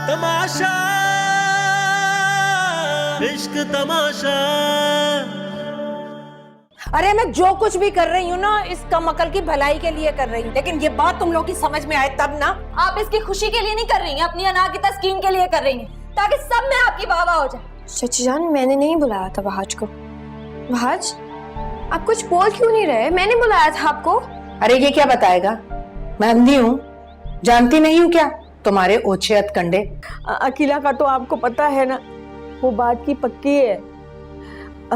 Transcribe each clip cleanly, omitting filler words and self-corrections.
तमाशा इश्क तमाशा। अरे मैं जो कुछ भी कर रही हूँ ना इस कमअकल की भलाई के लिए कर रही हूँ, लेकिन ये बात तुम लोग की समझ में आए तब ना। आप इसकी खुशी के लिए नहीं कर रही हैं, अपनी अनार की तस्कीन के लिए कर रही हैं, ताकि सब में आपकी वाह वाह हो जाए। चाची जान, मैंने नहीं बुलाया था वहाज को। वहाज, आप कुछ बोल क्यों नहीं रहे? मैंने बुलाया था आपको। अरे ये क्या बताएगा? मैं अंधी हूँ, जानती नहीं हूँ क्या तुम्हारे ओछे हथकंडे? अकीला का तो आपको पता है ना, वो बात की पक्की है।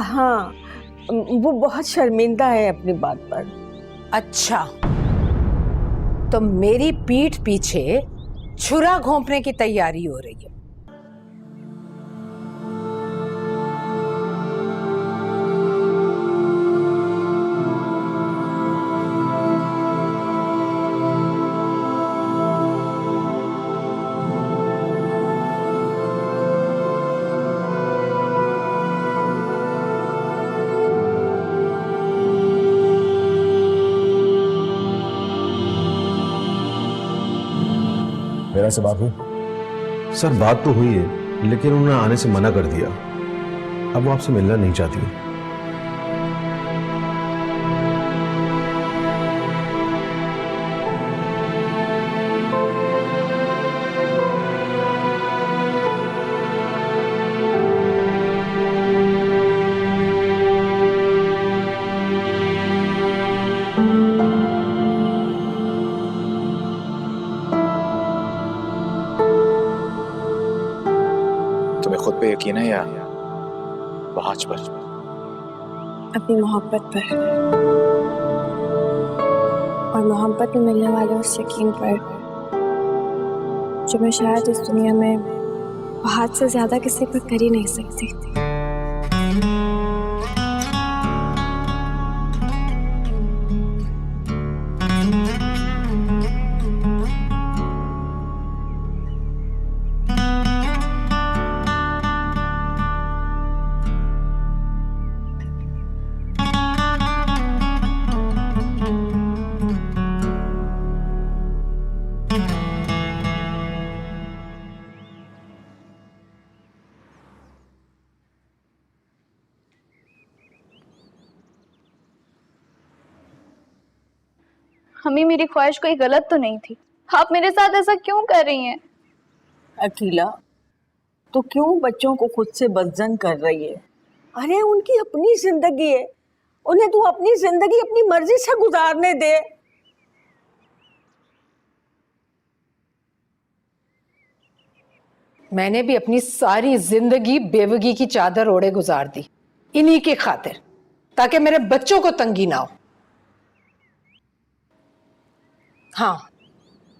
हाँ, वो बहुत शर्मिंदा है अपनी बात पर। अच्छा, तो मेरी पीठ पीछे छुरा घोंपने की तैयारी हो रही है। मेरा से बात हुई? सर बात तो हुई है, लेकिन उन्होंने आने से मना कर दिया। अब वो आपसे मिलना नहीं चाहती। तुम्हें खुद पे यकीन है या वहाज पर? अपनी मोहब्बत पर और मोहब्बत में मिलने वाले उस यकीन पर जो मैं शायद इस दुनिया में वहाज से ज्यादा किसी पर कर ही नहीं सकती। हमें मेरी ख्वाहिश कोई गलत तो नहीं थी, आप मेरे साथ ऐसा क्यों कर रही हैं? अकीला, तो क्यों बच्चों को खुद से बदजन कर रही है? अरे उनकी अपनी जिंदगी है, उन्हें तू अपनी जिंदगी अपनी मर्जी से गुजारने दे। मैंने भी अपनी सारी जिंदगी बेवगी की चादर ओढ़े गुजार दी इन्हीं के खातिर, ताकि मेरे बच्चों को तंगी ना हो। हाँ,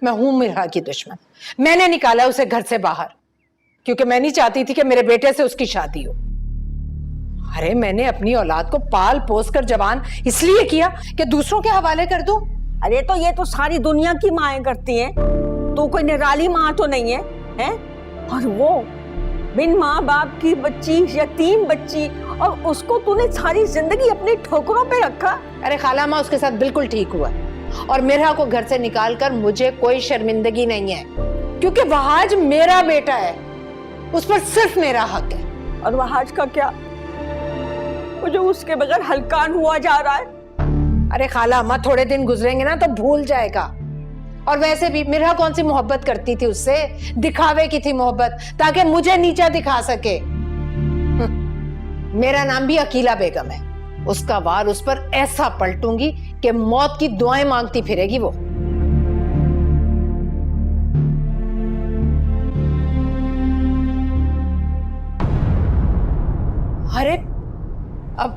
मैं हूं मिरहा की दुश्मन। मैंने निकाला उसे घर से बाहर क्योंकि मैं नहीं चाहती थी कि मेरे बेटे से उसकी शादी हो। अरे मैंने अपनी औलाद को पाल पोस कर जवान इसलिए किया कि दूसरों के हवाले कर दूं। अरे तो ये तो सारी दुनिया की माएं करती हैं, तू कोई निराली माँ तो नहीं है, हैं? और वो बिन माँ बाप की बच्ची, यतीम बच्ची, और उसको तूने सारी जिंदगी अपनी ठोकरों पे रखा। अरे खाला माँ उसके साथ बिल्कुल ठीक हुआ और मिरहा को घर से निकाल कर मुझे कोई शर्मिंदगी नहीं है, क्योंकि वहाज मेरा बेटा है, उस पर सिर्फ मेरा हक है। और वहाज का क्या? वो जो उसके बगैर हलकान हुआ जा रहा है। अरे खाला अम्मा, थोड़े दिन गुजरेंगे ना तो भूल जाएगा। और वैसे भी मिरहा कौन सी मोहब्बत करती थी उससे? दिखावे की थी मोहब्बत, ताकि मुझे नीचा दिखा सके। मेरा नाम भी अकीला बेगम है। उसका वार उस पर ऐसा पलटूंगी कि मौत की दुआएं मांगती फिरेगी वो। अरे अब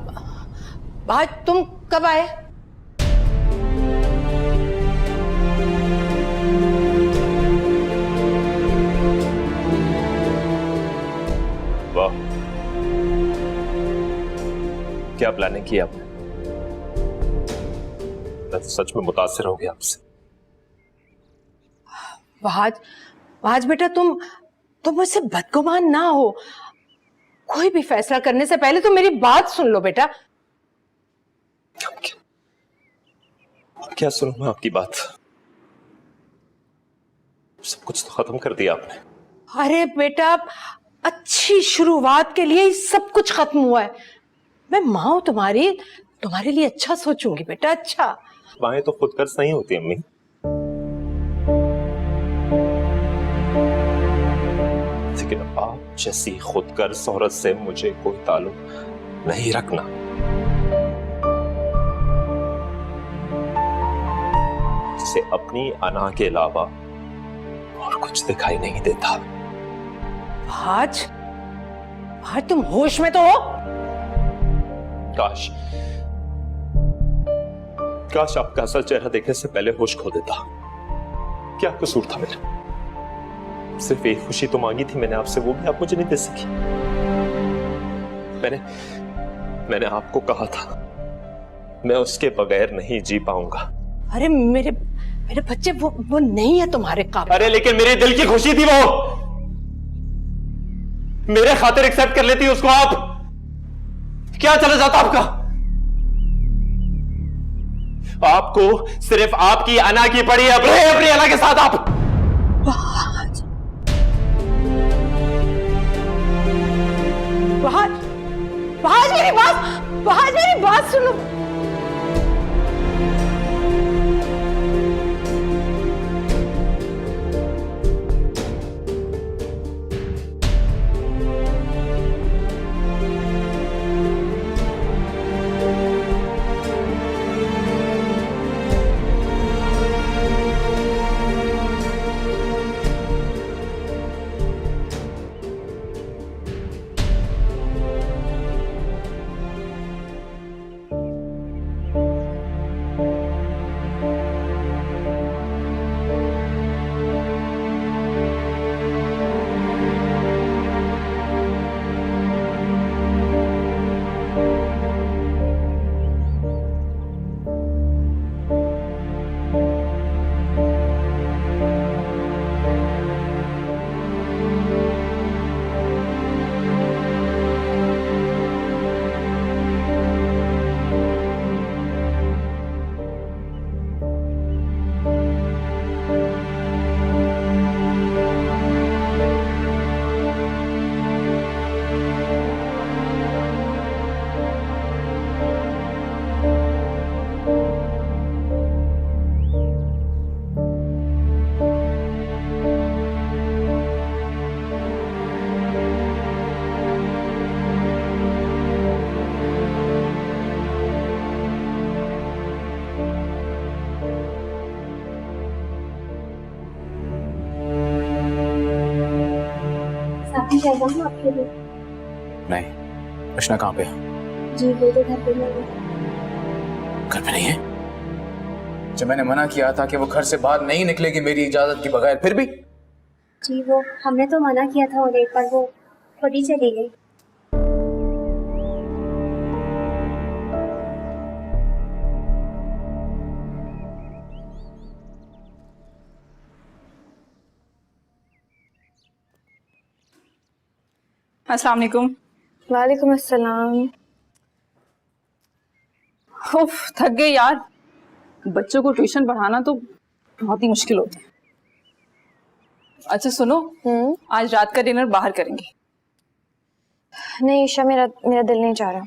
भाई तुम कब आए? वाह, क्या प्लानिंग की आपने? मैं तो सच में मुतासिर हो गया आपसे। वहाज बेटा, तुम मुझसे बदगुमान ना हो। कोई भी फैसला करने से पहले तो मेरी बात सुन लो बेटा। क्या सुनूं मैं आपकी बात? सब कुछ तो खत्म कर दिया आपने। अरे बेटा, अच्छी शुरुआत के लिए ही सब कुछ खत्म हुआ है। मैं माँ हूं तुम्हारी, तुम्हारे लिए अच्छा सोचूंगी बेटा, अच्छा। माएँ तो खुद कर्ज नहीं होती अम्मी। लेकिन आप जैसी खुदगर्ज औरत से मुझे कोई ताल्लुक नहीं रखना। जिसे अपनी अना के अलावा और कुछ दिखाई नहीं देता। आज तुम होश में तो हो? काश आपका असल चेहरा देखने से पहले होश खो देता। क्या कसूर था मेरा? सिर्फ एक खुशी तो मांगी थी मैंने आपसे, वो भी आप मुझे नहीं दे सकी। मैंने आपको कहा था मैं उसके बगैर नहीं जी पाऊंगा। अरे मेरे बच्चे, वो नहीं है तुम्हारे काबिल। अरे लेकिन मेरे दिल की खुशी थी वो। मेरे खातिर एक्सेप्ट कर लेती उसको आप। क्या चला जाता आपका? आपको सिर्फ आपकी अना की पड़ी है। अपनी अना के साथ आप। मेरी बात सुनो। आपके लिए नहीं, कृष्णा कहाँ पे है? जी वो तो घर पे नहीं है। घर पे नहीं है? जब मैंने मना किया था कि वो घर से बाहर नहीं निकलेगी मेरी इजाजत के बगैर, फिर भी? जी वो हमने तो मना किया था उन्हें, पर वो खुद ही चली गई। अस्सलाम वालेकुम। वालेकुम अस्सलाम। उफ, थक गई यार। बच्चों को ट्यूशन पढ़ाना तो बहुत ही मुश्किल होता है। अच्छा सुनो, आज रात का डिनर बाहर करेंगे। नहीं ईशा, मेरा दिल नहीं चाह रहा।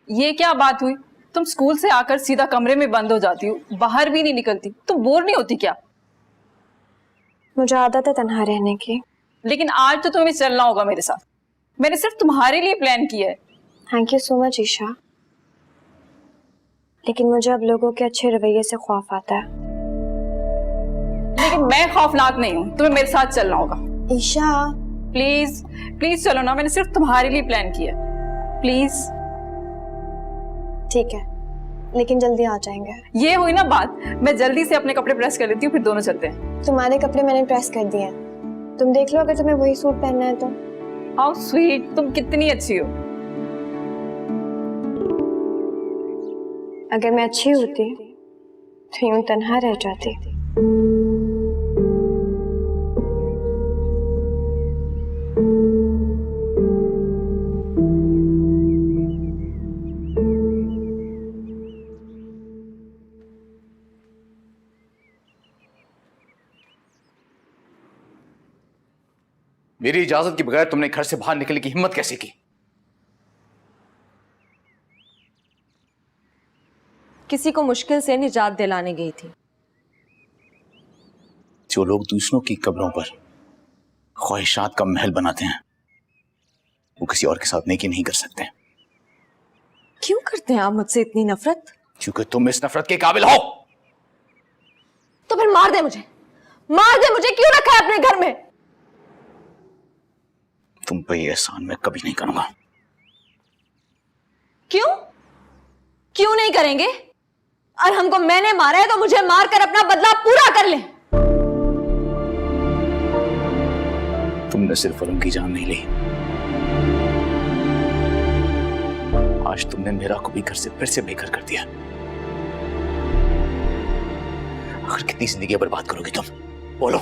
ये क्या बात हुई? तुम स्कूल से आकर सीधा कमरे में बंद हो जाती हो, बाहर भी नहीं निकलती। तुम बोर नहीं होती क्या? मुझे आदत है तन्हा रहने की। लेकिन आज तो तुम्हें चलना होगा मेरे साथ। मैंने सिर्फ तुम्हारे लिए प्लान किया है। Thank you so much Isha, लेकिन मुझे अब लोगों के अच्छे रवैये से खौफ आता है। लेकिन मैं खौफनाक नहीं हूँ, तुम्हें मेरे साथ चलना होगा। ईशा प्लीज प्लीज चलो ना, मैंने सिर्फ तुम्हारे लिए प्लान किया है। प्लीज। ठीक है, लेकिन जल्दी आ जाएंगे। ये हुई ना बात। मैं जल्दी से अपने कपड़े प्रेस कर लेती हूँ, फिर दोनों चलते हैं। तुम्हारे कपड़े मैंने प्रेस कर दिए हैं, तुम देख लो अगर तुम्हें वही सूट पहनना है तो। हाउ स्वीट, तुम कितनी अच्छी हो। अगर मैं अच्छी होती तो यूं तन्हा रह जाती। मेरी इजाजत के बगैर तुमने घर से बाहर निकलने की हिम्मत कैसे की? किसी को मुश्किल से निजात दिलाने गई थी। जो लोग दूसरों की कब्रों पर ख्वाहिशात का महल बनाते हैं वो किसी और के साथ नेकी नहीं कर सकते। क्यों करते हैं आप मुझसे इतनी नफरत? क्योंकि तुम इस नफरत के काबिल हो। तो फिर मार दे मुझे, मार दे मुझे, क्यों रखा है अपने घर में? तुम पे ये एहसान मैं कभी नहीं करूंगा। क्यों क्यों नहीं करेंगे? और हमको मैंने मारा है तो मुझे मारकर अपना बदला पूरा कर ले। तुमने सिर्फ वरुण की जान नहीं ली, आज तुमने मेरा को भी घर से फिर से बेघर कर दिया। आखिर कितनी जिंदगी बर्बाद करोगी तुम? बोलो।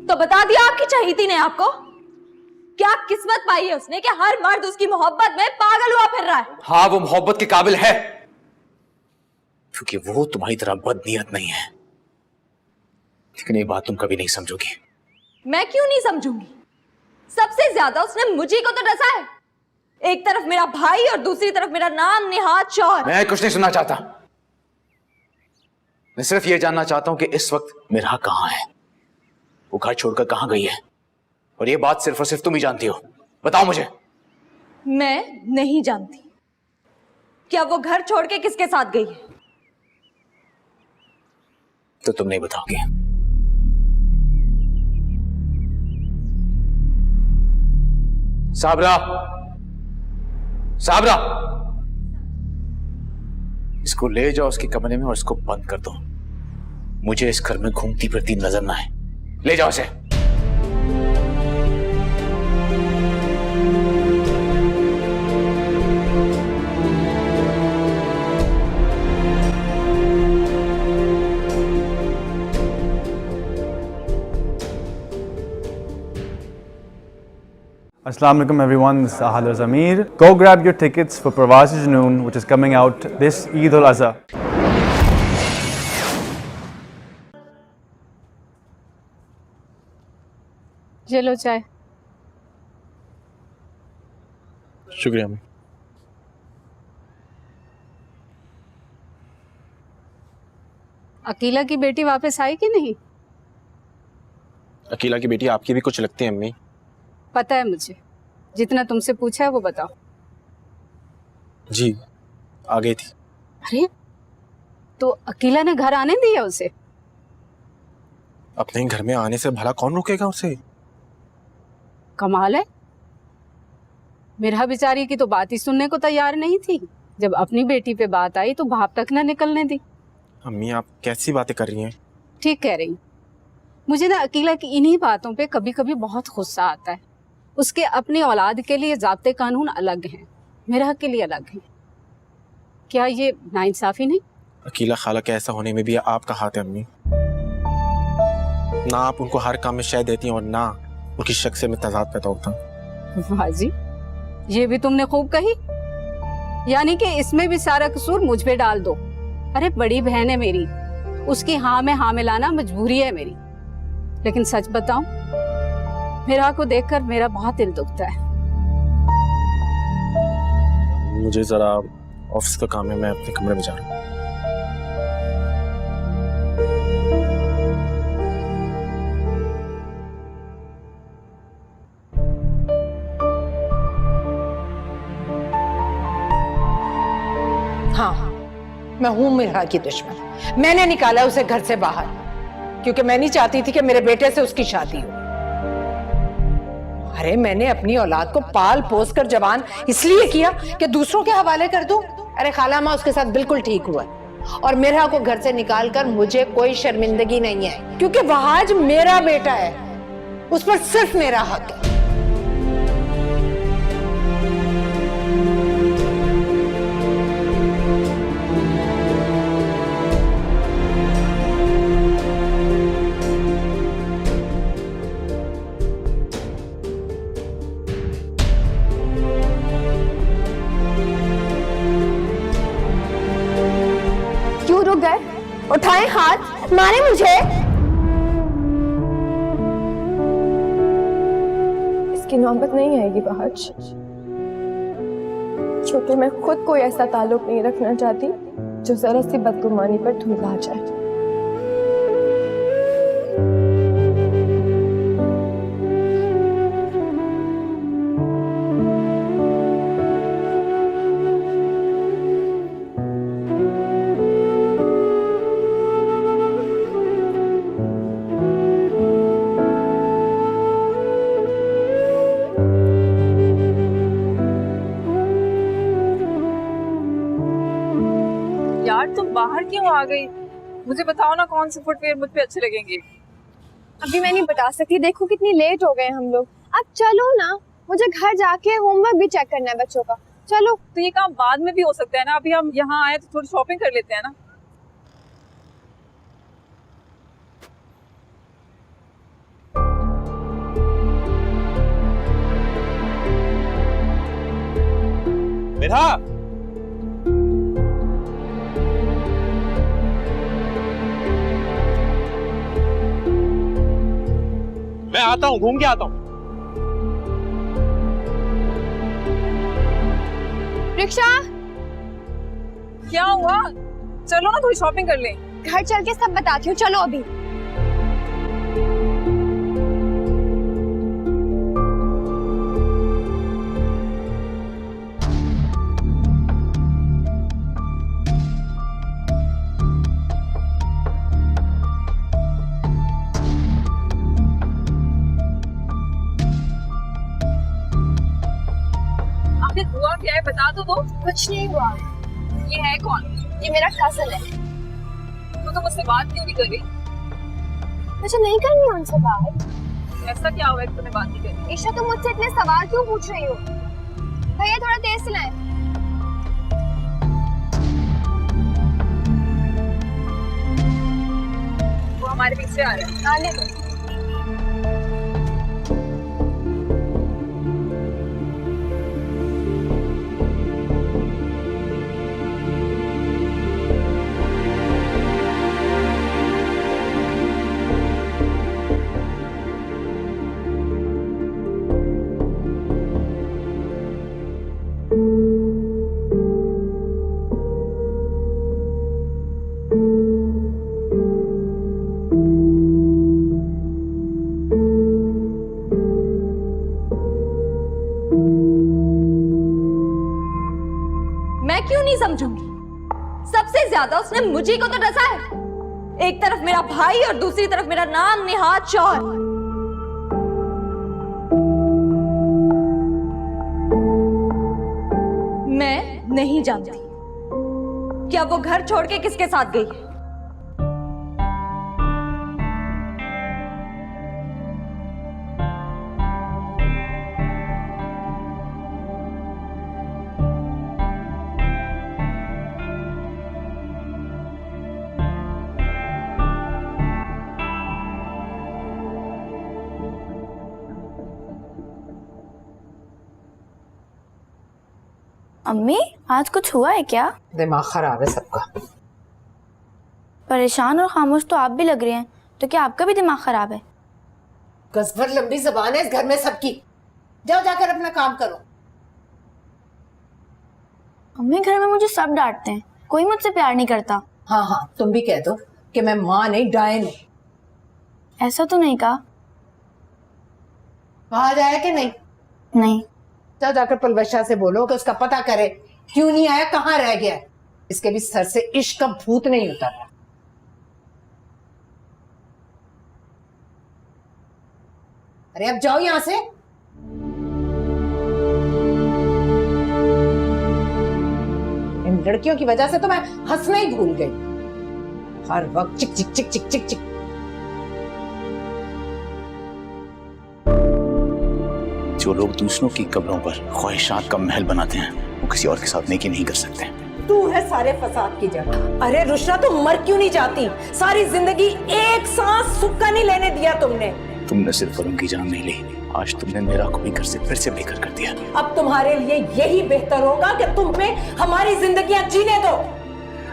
तो बता दिया आपकी चहीती ने आपको। क्या किस्मत पाई है उसने कि हर मर्द उसकी मोहब्बत में पागल हुआ फिर रहा है। हाँ, वो मोहब्बत के काबिल है क्योंकि वो तुम्हारी तरह बदनीयत नहीं है। लेकिन ये बात तुम कभी नहीं समझोगी। मैं क्यों नहीं समझूंगी? सबसे ज्यादा उसने मुझे को तो डसा है। एक तरफ मेरा भाई और दूसरी तरफ मेरा नाम निहाद शौहर। मैं कुछ नहीं सुनना चाहता। मैं सिर्फ ये जानना चाहता हूं कि इस वक्त मेरा कहां है, वो घर छोड़कर कहां गई है। और ये बात सिर्फ और सिर्फ तुम ही जानती हो। बताओ मुझे। मैं नहीं जानती। क्या वो घर छोड़ के किसके साथ गई है? तो तुम नहीं बताओगे। साबरा, साबरा, इसको ले जाओ उसके कमरे में और इसको बंद कर दो। मुझे इस घर में घूमती फिरती नजर ना आए। ले जाओ इसे। Assalamu alaikum everyone, this is Ahad Zamir. Go grab your tickets for Parvaz Junoon, which is coming out this Eid al-Azha. चलो चाय। शुक्रिया अम्मी। अकीला की बेटी वापस आई कि नहीं? अकीला की बेटी आपकी भी कुछ लगती है अम्मी। पता है मुझे, जितना तुमसे पूछा है वो बताओ। जी, आ गई थी। अरे तो अकीला ने घर आने दिया उसे? अपने घर में आने से भला कौन रोकेगा उसे? कमाल है, मेरा बेचारी की तो बात ही सुनने को तैयार नहीं थी। जब अपनी बेटी पे बात आई तो भाप तक न निकलने दी। अम्मी आप कैसी बातें कर रही हैं? ठीक कह रही। मुझे ना अकीला की इन्हीं बातों पे कभी कभी बहुत गुस्सा आता है। उसके अपनी औलाद के लिए ज़ाब्ते कानून अलग हैं, मेरा के लिए अलग है। क्या ये नाइंसाफी नहीं? अकीला खाला के ऐसा होने में भी आपका हाथ है अम्मी। ना आप उनको हर काम में शय देती हैं और ना उनकी शख्सियत में तजाद पैदा होता। वाह जी, ये भी तुमने खूब कही। यानी कि इसमें भी सारा कसूर मुझ पे डाल दो। अरे बड़ी बहन है मेरी, उसकी हाँ में हाँ मिलाना मजबूरी है मेरी। लेकिन सच बताऊं, मेरा को देखकर मेरा बहुत दिल दुखता है। मुझे जरा ऑफिस का काम है, मैं अपने कमरे में जा रहा हूँ। हाँ, मैं हूं मिरहा की दुश्मन। मैंने निकाला उसे घर से बाहर क्योंकि मैं नहीं चाहती थी कि मेरे बेटे से उसकी शादी हो। अरे मैंने अपनी औलाद को पाल पोस कर जवान इसलिए किया कि दूसरों के हवाले कर दूं। अरे खाला माँ उसके साथ बिल्कुल ठीक हुआ और मिरहा को घर से निकालकर मुझे कोई शर्मिंदगी नहीं है क्योंकि वहाज मेरा बेटा है, उस पर सिर्फ मेरा हक है। उठाए हाथ, मारे मुझे। इसकी नौबत नहीं आएगी बहज, क्योंकि मैं खुद कोई ऐसा ताल्लुक नहीं रखना चाहती जो जरा सी बदगुमानी पर धुंधला जाए। यार तुम बाहर क्यों आ गई? मुझे बताओ ना कौन से फुटवेयर मुझ पे अच्छे लगेंगे। अभी मैं नहीं बता सकती, देखो कितनी लेट हो गए हम लोग। अब चलो ना, मुझे घर जाके होमवर्क भी चेक करना है बच्चों का। चलो। तो ये काम बाद में भी हो सकता है ना, अभी हम यहाँ आए तो थोड़ी शॉपिंग कर लेते हैं ना। मेधा, मैं आता हूँ, घूम के आता हूँ। रिक्शा, क्या हुआ? चलो ना थोड़ी शॉपिंग कर लें। घर चल के सब बताती हूँ, चलो अभी। आखिर हुआ क्या है, बता दो। कुछ नहीं हुआ। ये है कौन? ये मेरा कजन है। तो मुझसे बात क्यों नहीं कर रही? मुझे नहीं करनी है उनसे बात। ऐसा क्या हुआ है कि तुम्हें बात नहीं करनी? ईशा, तुम मुझसे इतने सवाल क्यों पूछ रही हो? भैया थोड़ा तेज चलाएं। वो हमारे पीछे आ रहा है। आने दो। मैं क्यों नहीं समझूंगी? सबसे ज्यादा उसने मुझे को तो डसा है। एक तरफ मेरा भाई और दूसरी तरफ मेरा नाम निहाद शौहर। मैं नहीं जानती कि अब वो घर छोड़ के किसके साथ गई है। अम्मी, आज कुछ हुआ है क्या? दिमाग खराब है सबका। परेशान और खामोश तो आप भी लग रहे हैं, तो क्या आपका भी दिमाग खराब है? गज भर लंबी जबान है इस घर में सबकी। जाओ जाकर अपना काम करो। अम्मी, घर में मुझे सब डांटते हैं, कोई मुझसे प्यार नहीं करता। हाँ हाँ, तुम भी कह दो कि मैं माँ नहीं डायन हूँ। ऐसा तो नहीं कहा। कहा जाए कि नहीं? नहीं। जाओ जाकर पलवशा से बोलो कि उसका पता करे क्यों नहीं आया, कहाँ रह गया है। इसके भी सर से इश्क का भूत नहीं उतर रहा। अरे अब जाओ यहां से। इन लड़कियों की वजह से तो मैं हंसना ही भूल गई। हर वक्त चिक चिक चिक चिक चिक चिक। जो लोग दूसरों की कब्रों पर ख्वाहिशात का महल बनाते हैं, वो किसी और के साथ नेकी नहीं कर सकते। तू है सारे फसाद की जड़। अरे रुशना, तुम मर क्यों नहीं जाती? सारी जिंदगी एक सांस सुख का नहीं लेने दिया तुमने। तुमने सिर्फ वरुण की जान नहीं ली, आज तुमने मेरा कोई घर से फिर से बेघर कर दिया। अब तुम्हारे लिए यही बेहतर होगा कि तुम्हें हमारी जिंदगियां जीने दो।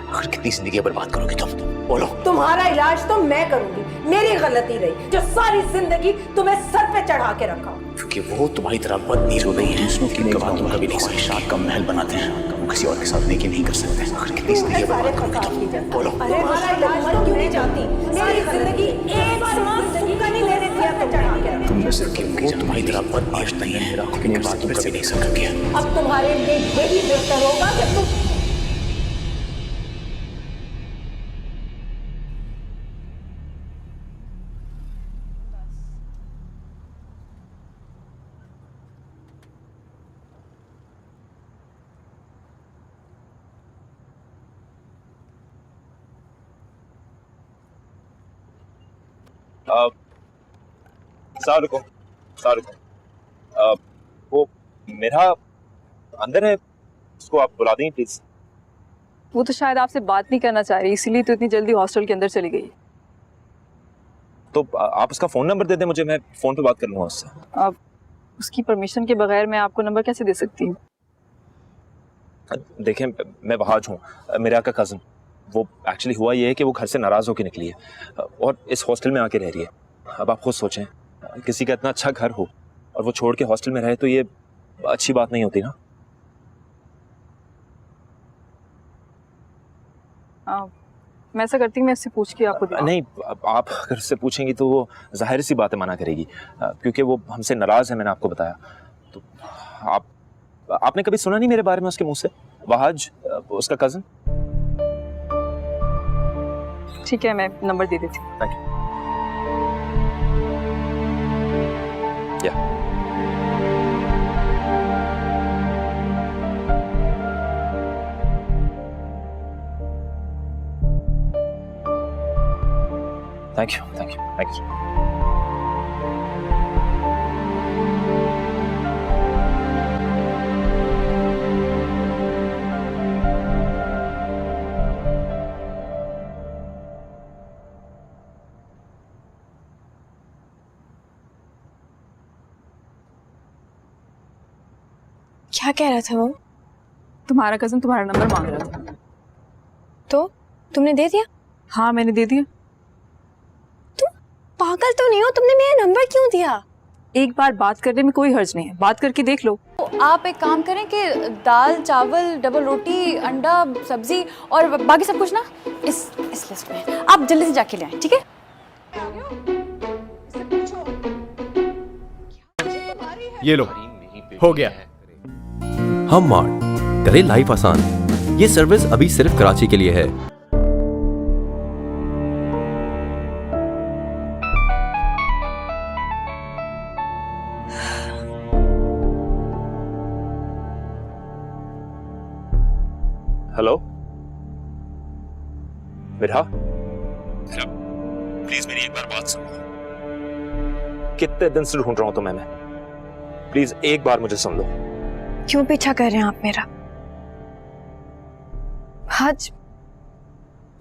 आखिर कितनी जिंदगी बर्बाद करोगी तुम? बोलो। तुम्हारा इलाज तो मैं करूंगी, मेरी गलती रही जो सारी जिंदगी तुम्हें सर पे चढ़ा के रखा। क्योंकि वो तुम्हारी तरह बदनीत हो गई है, जिनके बाद तुम कभी नहीं ख्वाहिशात का महल बनाते हैं, वो किसी और के साथ नेकी नहीं कर सकते। कितनी जिंदगी बर्बाद करोगे तुम? बोलो। तुम्हारा इलाज तो क्यों नहीं जाती? मेरी जिंदगी एक सांस सूखा नहीं लेने दिया तो चढ़ा के रखा। तुम सिर्फ कि वो तुम्हारी तरह बदनीत नहीं है, लेकिन ये बात तुम कभी नहीं समझोगे। अब तुम्हारे लिए यही बेहतर होगा कि तुम रुको। वो मेरा अंदर है, उसको आप बुला दें प्लीज। वो तो शायद आपसे बात नहीं करना चाह रही, इसीलिए तो इतनी जल्दी हॉस्टल के अंदर चली गई। तो आप उसका फोन नंबर दे दें मुझे, मैं फोन पे बात कर लूँगा उससे। आप उसकी परमिशन के बगैर मैं आपको नंबर कैसे दे सकती हूँ? देखें, मैं वहाज हूँ, मेरा का कज़न। वो एक्चुअली हुआ ये है कि वो घर से नाराज़ होकर निकली है और इस हॉस्टल में आके रह रही है। अब आप खुद सोचें, किसी का इतना अच्छा घर हो और वो छोड़ के हॉस्टल में रहे तो ये अच्छी बात नहीं होती ना। मैं ऐसा करती हूँ, मैं इससे पूछ के आपको नहीं, आप अगर उससे पूछेंगी तो वो जाहिर सी बात है मना करेगी, क्योंकि वो हमसे नाराज़ है, मैंने आपको बताया। तो आपने कभी सुना नहीं मेरे बारे में उसके मुंह से? वहाज, उसका कज़न। ठीक है, मैं नंबर दे देती हूँ। Thank you. Thank you. क्या कह रहा था वो? तुम्हारा कज़न तुम्हारा नंबर मांग रहा था। तो तुमने दे दिया? हाँ, मैंने दे दिया। तुम पागल तो नहीं हो? तुमने मेरा नंबर क्यों दिया? एक बार बात करने में कोई हर्ज नहीं है, बात करके देख लो। तो आप एक काम करें कि दाल, चावल, डबल रोटी, अंडा, सब्जी और बाकी सब कुछ ना इस लिस्ट में आप जल्दी से जाके ले आएं, ठीक है? ये लो, हो गया। हम मार्ट, करे लाइफ आसान। ये सर्विस अभी सिर्फ कराची के लिए है। हेलो मिरा, प्लीज मेरी एक बार बात सुनो। कितने दिन से ढूंढ रहा हूं तुम्हें मैं, प्लीज एक बार मुझे सुन लो। क्यों पीछा कर रहे हैं आप मेरा? आज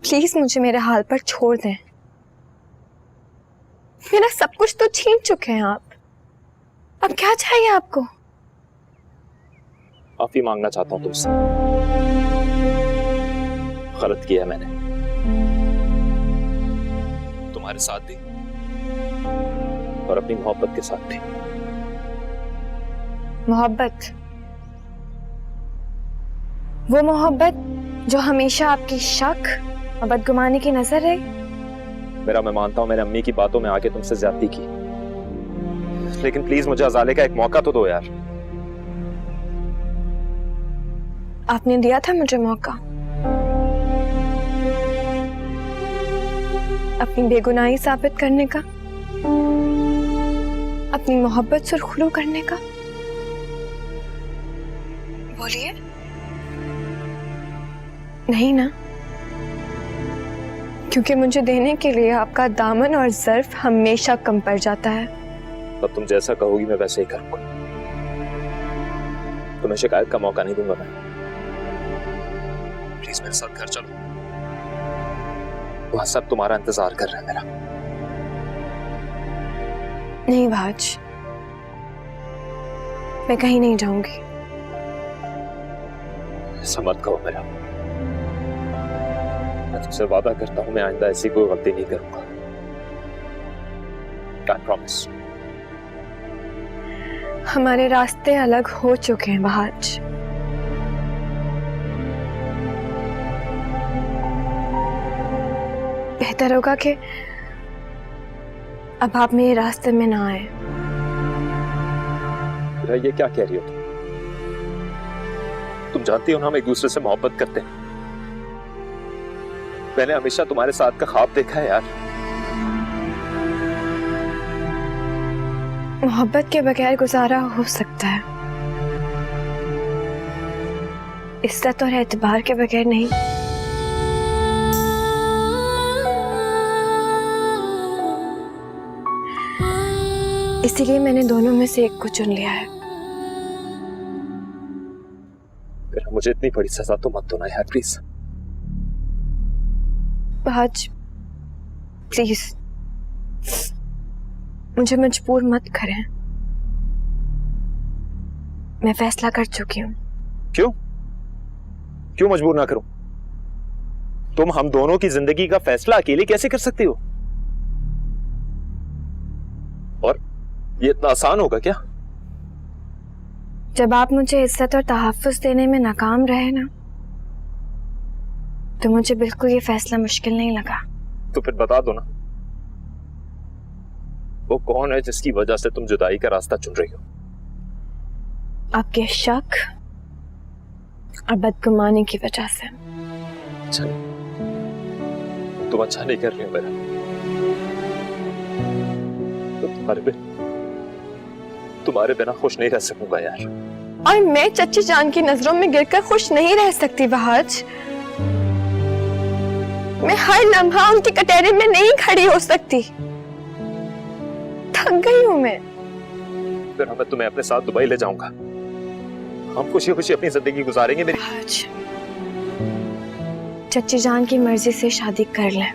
प्लीज मुझे मेरे हाल पर छोड़ दें। मेरा सब कुछ तो छीन चुके हैं आप। अब क्या चाहिए आपको? माफी मांगना चाहता हूं तुमसे। गलत किया है मैंने, तुम्हारे साथ भी और अपनी मोहब्बत के साथ भी। मोहब्बत? वो मोहब्बत जो हमेशा आपकी शक और बदगुमानी की नजर रही? मेरा, मैं मानता हूं मैंने अम्मी की बातों में आके तुमसे ज्यादती की, लेकिन प्लीज मुझे अजाले का एक मौका तो दो यार। आपने दिया था मुझे मौका अपनी बेगुनाही साबित करने का, अपनी मोहब्बत सुरखरू करने का। बोलिए। नहीं ना? क्योंकि मुझे देने के लिए आपका दामन और ज़र्फ हमेशा कम पड़ जाता है। तब तुम जैसा कहोगी मैं वैसे ही करूंगा। तुम्हें शिकायत का मौका नहीं दूंगा मैं। प्लीज मेरे साथ घर चलो, वहां सब तुम्हारा इंतजार कर रहे हैं मेरा। नहीं भाज, मैं कहीं नहीं जाऊंगी। ऐसा मत कहो मेरा, मैं तुझसे वादा करता हूँ मैं आइंदा ऐसी कोई गलती नहीं करूंगा। I promise। हमारे रास्ते अलग हो चुके हैं बहाज। बेहतर होगा कि अब आप मेरे रास्ते में ना आए। ये क्या कह रही हो तुम जानती हो ना हम एक दूसरे से मोहब्बत करते हैं। मैंने हमेशा तुम्हारे साथ का ख्वाब देखा है यार। मोहब्बत के बगैर गुजारा हो सकता है, इज्जत और एतबार के बगैर नहीं। इसीलिए मैंने दोनों में से एक को चुन लिया है। मुझे इतनी बड़ी सजा तो मत दो ना यार प्लीज। बहाज प्लीज मुझे मजबूर मत करें। मैं फैसला कर चुकी हूँ। क्यों क्यों मजबूर ना करूं? तुम हम दोनों की जिंदगी का फैसला अकेले कैसे कर सकती हो? और ये इतना आसान होगा क्या? जब आप मुझे इज्जत और तहफ्फुज़ देने में नाकाम रहे ना, तो मुझे बिल्कुल ये फैसला मुश्किल नहीं लगा। तो फिर बता दो ना, वो कौन है जिसकी वजह से तुम जुदाई का रास्ता चुन रही हो? आपके शक और बदगुमानी की वजह से। अच्छा, तुम अच्छा नहीं कर रही हो मेरा। तो तुम्हारे बिना खुश नहीं रह सकूंगा यार। और मैं चच्ची जान की नजरों में गिरकर खुश नहीं रह सकती बहाज। मैं हर लम्हा उनके कटहरे में नहीं खड़ी हो सकती। थक गई हूं मैं। फिर मैं तुम्हें अपने साथ दुबई ले जाऊंगा। हम खुशी खुशी अपनी जिंदगी गुजारेंगे मेरी। चच्ची जान की मर्जी से शादी कर लें।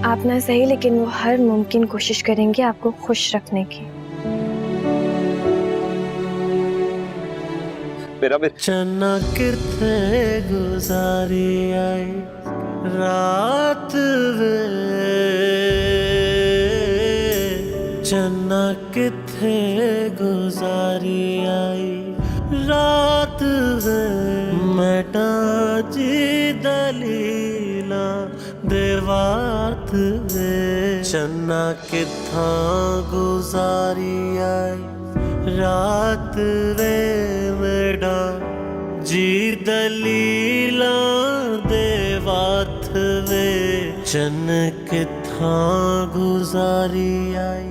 आप ना सही, लेकिन वो हर मुमकिन कोशिश करेंगे आपको खुश रखने की। चन्ना किथे गुजारी आई रात वे, चन्ना किथे गुजारी आई रात वे, मैटा जी दलीला देवात वे, चन्ना किथा गुजारी आई रात वे, मेरा जी दलीला देवात वे, चन किथा गुजारी आई।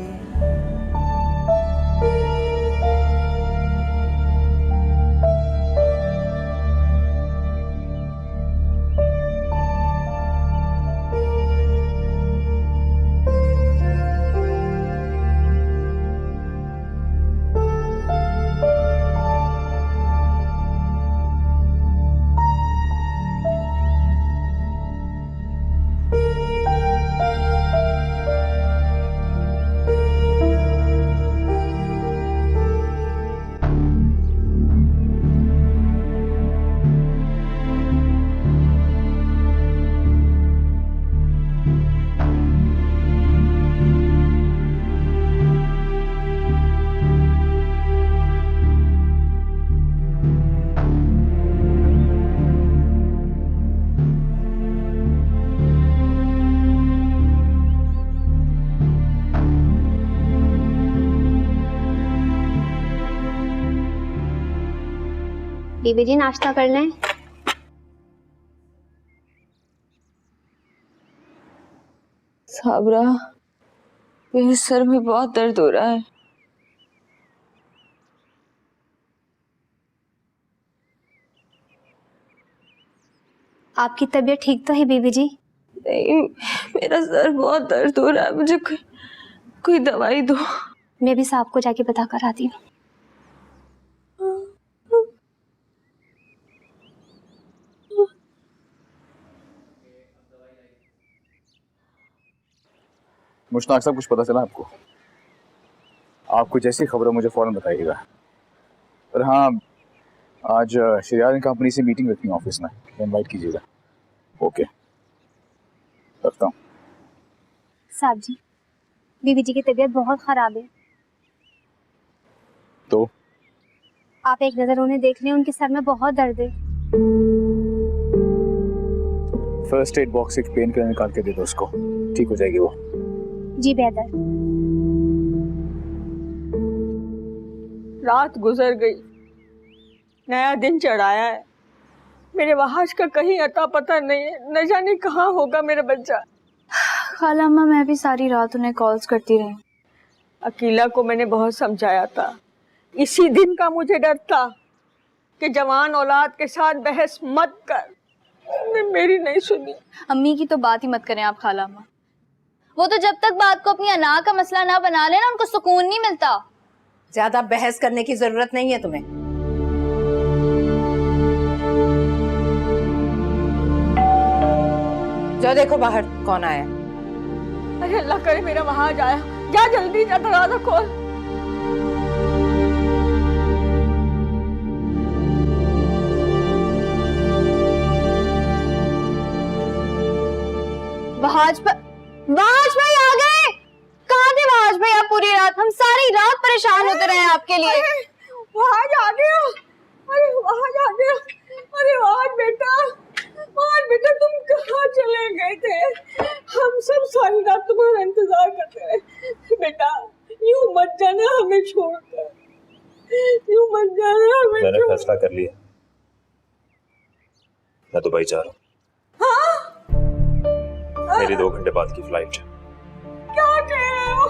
बीबी जी नाश्ता कर लें। साबरा, मेरे सर में बहुत दर्द हो रहा है। आपकी तबीयत ठीक तो है बीबी जी? नहीं, मेरा सर बहुत दर्द हो रहा है, मुझे कोई दवाई दो। मैं भी साहब को जाके पता कर आती हूँ। मुश्ताक, सब कुछ पता चला आपको? आपको जैसी खबर हो मुझे फौरन बताइएगा। पर हाँ, आज श्रेया ने कंपनी से मीटिंग रखनी है ऑफिस में, इनवाइट कीजिएगा। ओके, रखता हूँ। साहब जी, बीवी जी की तबीयत बहुत खराब है। तो आप एक नजर उन्हें देख लें, उनके सर में बहुत दर्द है। फर्स्ट एड बॉक्स से पेन किलर निकाल के दे दो उसको, ठीक हो जाएगी वो। जी बेहतर। रात गुजर गई, नया दिन चढ़ाया है। मेरे वहाज का कहीं अता पता नहीं है, न जाने कहाँ होगा मेरा बच्चा। खाला अम्मा, मैं भी सारी रात उन्हें कॉल्स करती रही। अकीला को मैंने बहुत समझाया था, इसी दिन का मुझे डर था कि जवान औलाद के साथ बहस मत कर, ने मेरी नहीं सुनी। अम्मी की तो बात ही मत करें आप खाला अम्मा, वो तो जब तक बात को अपनी अना का मसला ना बना लेना, उनको सुकून नहीं मिलता। ज्यादा बहस करने की जरूरत नहीं है तुम्हें। जो देखो बाहर कौन आया। अरे अल्लाह करे मेरा वहाज आया, जा जल्दी जा, दरवाजा खोल। वहाज भाई आ गए। कहाँ थे वहाज भाई आप पूरी रात? हम सारी रात परेशान होते रहे आपके लिए। वहाज आ गया, अरे वहाज आ गया, अरे वहाज बेटा तुम कहाँ चले गए थे? हम सब सारी रात तुम्हारा इंतजार करते रहे। बेटा यूं मत जाना हमें छोड़कर, यूं मत जाना हमें। मैंने फैसला कर लिया, मैं दुबई जा रहा हूँ। मेरी 2 घंटे बाद की फ्लाइट है। क्या कह रहे हो?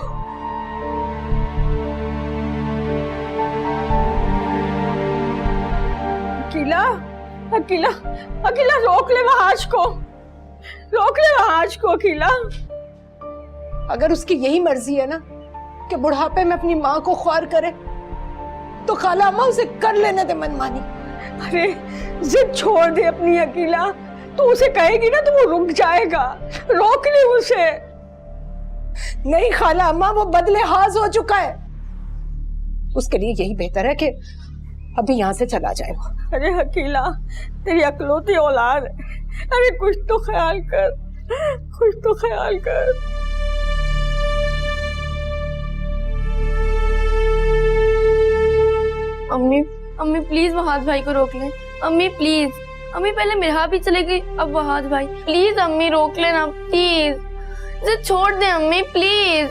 अकीला रोक ले वहाज को, अकीला। अगर उसकी यही मर्जी है ना कि बुढ़ापे में अपनी माँ को ख्वार करे, तो खाला अम्मा उसे कर लेने दे मनमानी। अरे जिद छोड़ दे अपनी अकीला, तू उसे कहेगी ना तो वो रुक जाएगा, रोक ले उसे। नहीं खाला अम्मा, वो बदले हाज हो चुका है। उसके लिए यही बेहतर है कि अभी यहाँ से चला जाए वो। अरे अकीला, तेरी अकलौती औलाद है, अरे कुछ तो ख्याल कर, कुछ तो ख्याल कर। अम्मी प्लीज वहाज भाई को रोक लें। अम्मी प्लीज, अम्मी पहले मेरा भी चले गई, अब वहाज भाई। प्लीज अम्मी रोक लेना, प्लीज जिद छोड़ दे अम्मी, प्लीज।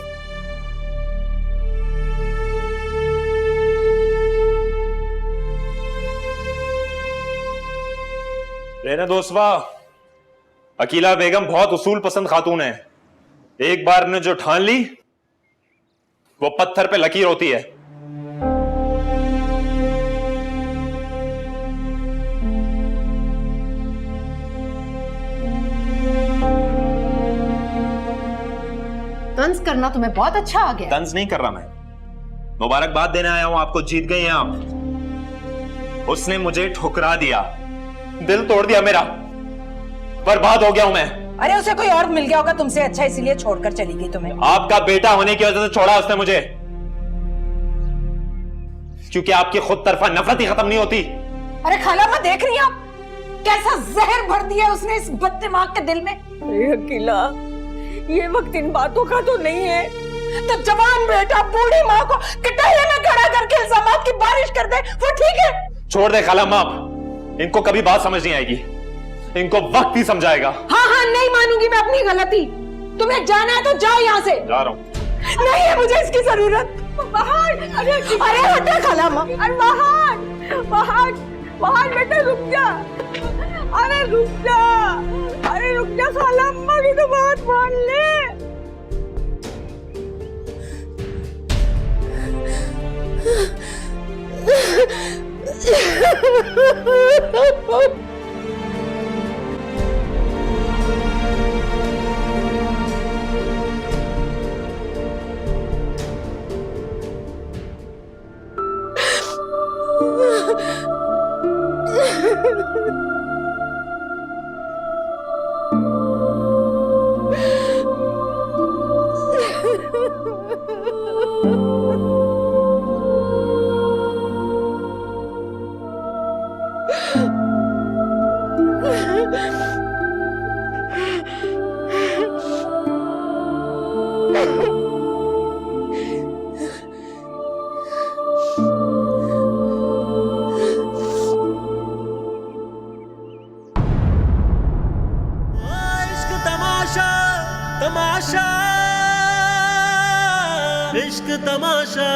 रहना दोस्तवा, अकीला बेगम बहुत उसूल पसंद खातून है। एक बार ने जो ठान ली वो पत्थर पे लकीर होती है। तंज करना तुम्हें बहुत अच्छा आ गया। तंज नहीं कर रहा मैं, मुबारकबाद देने आया हूं आपको, जीत गई हैं आप। उसने मुझे ठुकरा दिया, दिल तोड़ दिया मेरा, बर्बाद हो गया हूं मैं। अरे उसे कोई और मिल गया होगा तुमसे अच्छा, इसीलिए छोड़कर चली गई तुम्हें। आपका बेटा होने की वजह से छोड़ा उसने मुझे, क्योंकि आपकी खुद तरफा नफरत ही खत्म नहीं होती। अरे खाला मैं देख रही हूं कैसा जहर भर दिया उसने इस बददिमाग के दिल में। अरे अकीला, ये वक्त इन बातों का तो नहीं है। तो जवान बेटा बूढ़ी माँ को कटारे में खड़ा करके इल्जामात की बारिश कर दे, वो ठीक है? छोड़ दे खाला माँ, इनको कभी बात समझ नहीं आएगी, इनको वक्त ही समझाएगा। हाँ हाँ, नहीं मानूंगी मैं अपनी गलती। तुम्हें जाना है तो जाओ यहाँ से। जा रहा हूँ। नहीं है मुझे इसकी जरूरत। बाहर, अरे हटा खाला माँ। अरे बाहर बेटा रुक जा, अरे रुक जा खाला अम्मा की तो बात मान ले। इश्क तमाशा